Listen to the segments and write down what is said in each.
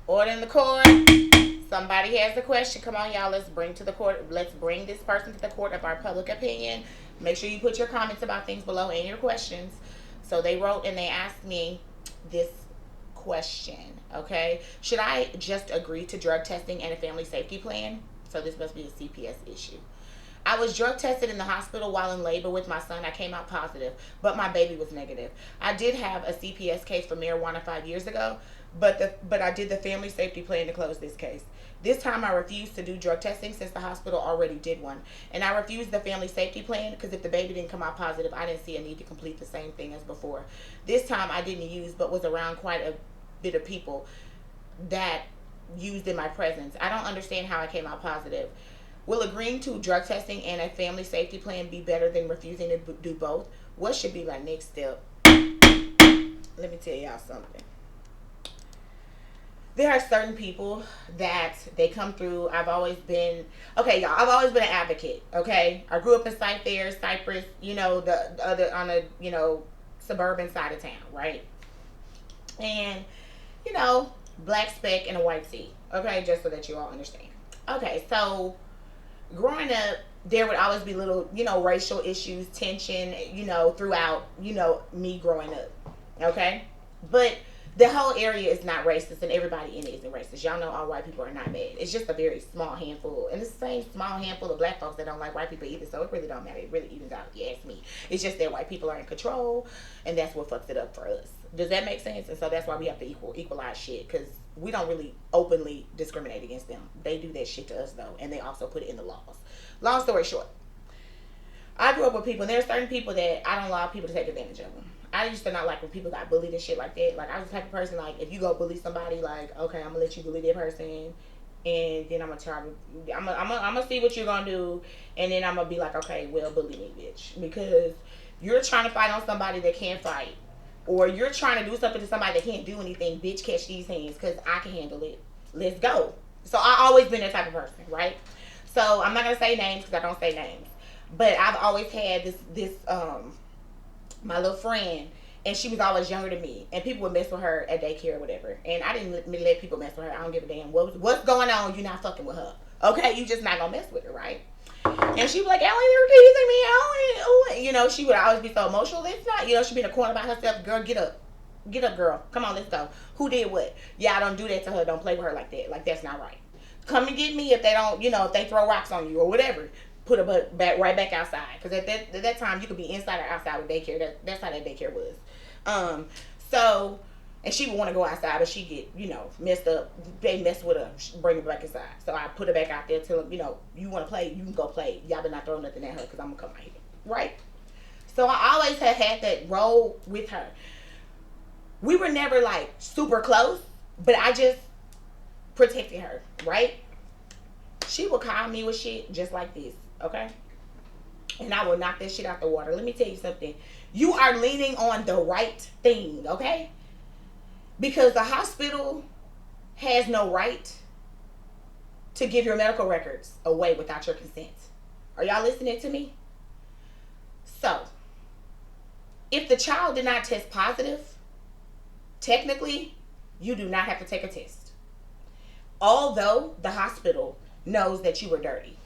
Order in the court. Somebody has a question. Come on, y'all. Let's bring to the court. Let's bring this person to the court of our public opinion. Make sure you put your comments about things below and your questions. So they wrote and they asked me this question. Okay, should I just agree to drug testing and a family safety plan? So this must be a CPS issue. I was drug tested in the hospital while in labor with my son. I came out positive, but my baby was negative. I did have a CPS case for marijuana 5 years ago, but I did the family safety plan to close this case. This time I refused to do drug testing since the hospital already did one. And I refused the family safety plan because if the baby didn't come out positive, I didn't see a need to complete the same thing as before. This time I didn't use, but was around quite a bit of people that used in my presence. I don't understand how I came out positive. Will agreeing to drug testing and a family safety plan be better than refusing to do both? What should be my next step? Let me tell y'all something. There are certain people that they come through. I've always been, okay, y'all, I've always been an advocate, okay? I grew up in Cypress, you know, the other, on a, you know, suburban side of town, right? And, you know, black speck and a white C, okay? Just so that you all understand. Okay, so growing up, there would always be little, you know, racial issues, tension, you know, throughout, you know, me growing up, okay? But the whole area is not racist, and everybody in it isn't racist. Y'all know all white people are not bad. It's just a very small handful, and it's the same small handful of black folks that don't like white people either, so it really don't matter. It really evens out if you ask me. It's just that white people are in control, and that's what fucks it up for us. Does that make sense? And so that's why we have to equalize shit, because we don't really openly discriminate against them. They do that shit to us, though, and they also put it in the laws. Long story short, I grew up with people, and there are certain people that I don't allow people to take advantage of them. I used to not like when people got bullied and shit like that. Like, I was the type of person, like, if you go bully somebody, like, okay, I'm gonna let you bully that person, and then I'm gonna try to, I'm gonna see what you're gonna do, and then I'm gonna be like, okay, well, bully me, bitch. Because you're trying to fight on somebody that can't fight, or you're trying to do something to somebody that can't do anything, bitch, catch these hands, because I can handle it. Let's go. So I always been that type of person, right? So I'm not gonna say names, because I don't say names. But I've always had this my little friend, and she was always younger than me, and people would mess with her at daycare or whatever, and I didn't let people mess with her. I don't give a damn what's going on. You're not fucking with her, okay? You just not gonna mess with her, right? And she was like, Ellen, you're teasing me. Oh, you know, she would always be so emotional. It's not, you know, she'd be in a corner by herself. Girl, get up, girl, come on, let's go. Who did what? Yeah, I don't do that to her. Don't play with her like that. Like, that's not right. Come and get me if they don't, you know, if they throw rocks on you or whatever. Put her butt back right back outside, because at that time you could be inside or outside with daycare. That's how that daycare was. So, and she would want to go outside, but she get, you know, messed up. They mess with her, bring her back inside. So I put her back out there, tell her, you know, you want to play, you can go play. Y'all better not throw nothing at her, because I'm gonna come out here, right? So I always have had that role with her. We were never like super close, but I just protected her, right? She would call me with shit just like this. Okay? And I will knock that shit out the water. Let me tell you something. You are leaning on the right thing, okay? Because the hospital has no right to give your medical records away without your consent. Are y'all listening to me? So, if the child did not test positive, technically, you do not have to take a test. Although the hospital knows that you were dirty,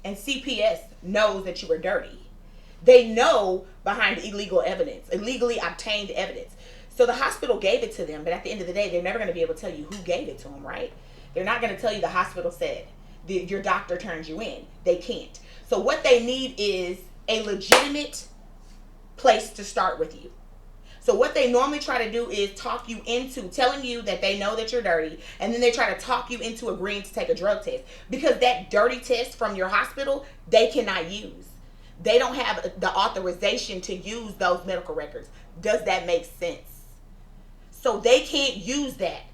and CPS knows that you were dirty. They know behind illegal evidence, illegally obtained evidence. So the hospital gave it to them, but at the end of the day, they're never going to be able to tell you who gave it to them, right? They're not going to tell you the hospital said, your doctor turned you in. They can't. So what they need is a legitimate place to start with you. So what they normally try to do is talk you into telling you that they know that you're dirty, and then they try to talk you into agreeing to take a drug test, because that dirty test from your hospital, they cannot use. They don't have the authorization to use those medical records. Does that make sense? So they can't use that.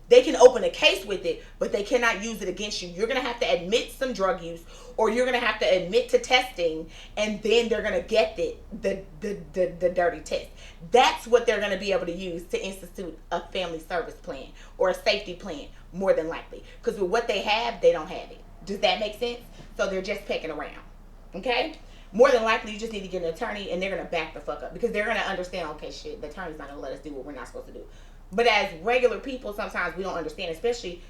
They can open a case with it, but they cannot use it against you. You're going to have to admit some drug use, or you're going to have to admit to testing, and then they're going to get the dirty test. That's what they're going to be able to use to institute a family service plan or a safety plan, more than likely. Because with what they have, they don't have it. Does that make sense? So they're just pecking around. Okay? More than likely, you just need to get an attorney, and they're going to back the fuck up, because they're going to understand, okay, shit, the attorney's not going to let us do what we're not supposed to do. But as regular people, sometimes we don't understand, especially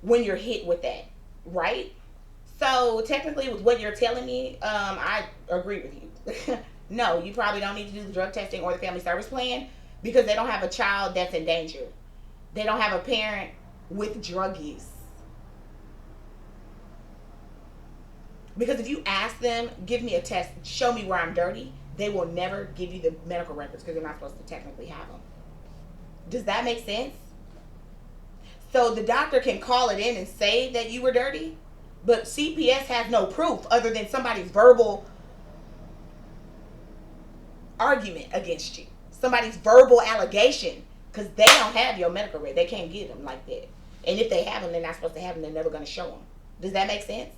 when you're hit with that, right? So technically, with what you're telling me, I agree with you. No, you probably don't need to do the drug testing or the family service plan because they don't have a child that's in danger. They don't have a parent with drug use. Because if you ask them, give me a test, show me where I'm dirty, they will never give you the medical records because they're not supposed to technically have them. Does that make sense? So the doctor can call it in and say that you were dirty, but CPS has no proof other than somebody's verbal argument against you, somebody's verbal allegation, because they don't have your medical record. They can't get them like that. And if they have them, they're not supposed to have them. They're never going to show them. Does that make sense?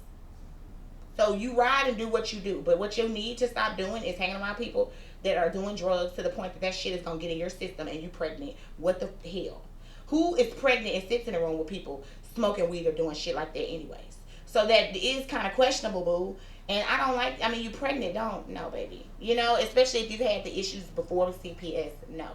So you ride and do what you do, but what you need to stop doing is hanging around people that are doing drugs to the point that that shit is gonna get in your system and you pregnant. What the hell? Who is pregnant and sits in a room with people smoking weed or doing shit like that anyways? So that is kind of questionable, boo. And I don't like, I mean, you pregnant, don't, no, baby. You know, especially if you've had the issues before with CPS, no.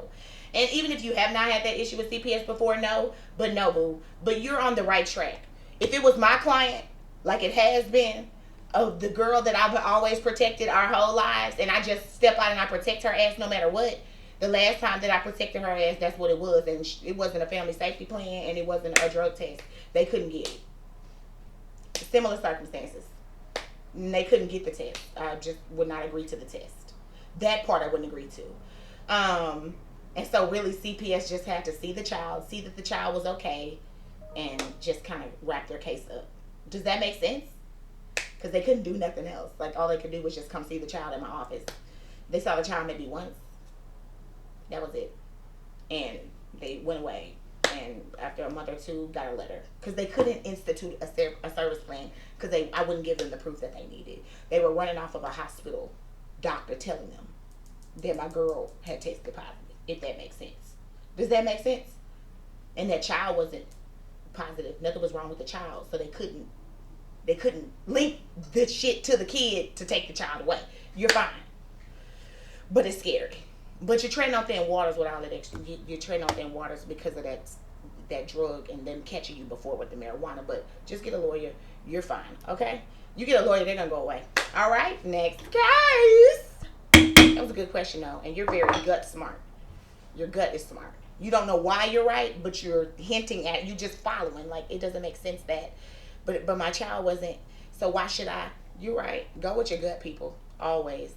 And even if you have not had that issue with CPS before, no. But no, boo. But you're on the right track. If it was my client, like it has been, of the girl that I've always protected our whole lives, and I just step out and I protect her ass no matter what. The last time that I protected her ass, that's what it was, and it wasn't a family safety plan, and it wasn't a drug test. They couldn't get it. Similar circumstances. They couldn't get the test. I just would not agree to the test. That part I wouldn't agree to. And so really CPS just had to see the child, see that the child was okay, and just kind of wrap their case up. Does that make sense? Because they couldn't do nothing else. Like, all they could do was just come see the child in my office. They saw the child maybe once. That was it. And they went away. And after a month or two, got a letter. Because they couldn't institute a service plan. Because I wouldn't give them the proof that they needed. They were running off of a hospital doctor telling them that my girl had tested positive. If that makes sense. Does that make sense? And that child wasn't positive. Nothing was wrong with the child. So they couldn't link the shit to the kid to take the child away. You're fine. But it's scary. But you're treading on thin waters with all of that. You're treading on thin waters because of that drug and them catching you before with the marijuana. But just get a lawyer. You're fine. Okay? You get a lawyer, they're going to go away. All right? Next case. That was a good question, though. And you're very gut smart. Your gut is smart. You don't know why you're right, but you're hinting at, you just following. Like, it doesn't make sense that. But my child wasn't. So why should I? You're right. Go with your gut, people. Always.